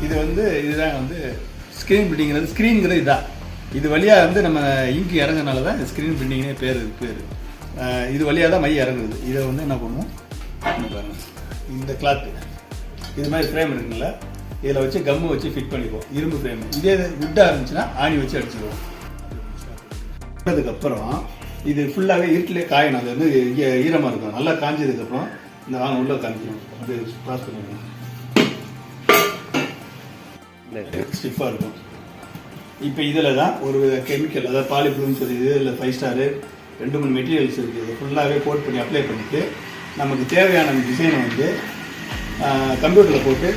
இது வந்து இதுதான் வந்து ஸ்க்ரீன் பிரிண்டிங்கிறது. ஸ்க்ரீனுங்கிறது இதான். இது வழியாக வந்து நம்ம இங்கு இறங்குறதுனால தான் ஸ்க்ரீன் பிரிண்டிங்னே பேர். இது வழியாக தான் மை இறங்குது. இதை வந்து என்ன பண்ணுவோம் பாருங்க, இந்த கிளாத்து இது மாதிரி ஃப்ரேம் இருக்குங்கள, இதில் வச்சு கம்மு வச்சு ஃபிட் பண்ணிக்குவோம். இரும்பு ஃப்ரேம். இதே வுட்டாக இருந்துச்சுன்னா ஆணி வச்சு அடிச்சிடுவோம். அதுக்கப்புறம் இது ஃபுல்லாகவே இருட்டிலே காயணும். அது வந்து ஈரமாக இருக்கும். நல்லா காஞ்சதுக்கப்புறம் இந்த வாங்க உள்ள காமிக்கணும். அது கிராஸ் பண்ணுவோம். ஸ்டிஃபாக இருக்கும். இப்போ இதில் தான் ஒரு கெமிக்கல், அதாவது பாலிப்ளூன்னு சொல்லி இதில் 5 ஸ்டாரு 2-3 மெட்டீரியல்ஸ் இருக்குது. இதை ஃபுல்லாகவே கோட் பண்ணி அப்ளை பண்ணிவிட்டு நமக்கு தேவையான டிசைனை வந்து கம்ப்யூட்டரில் போட்டு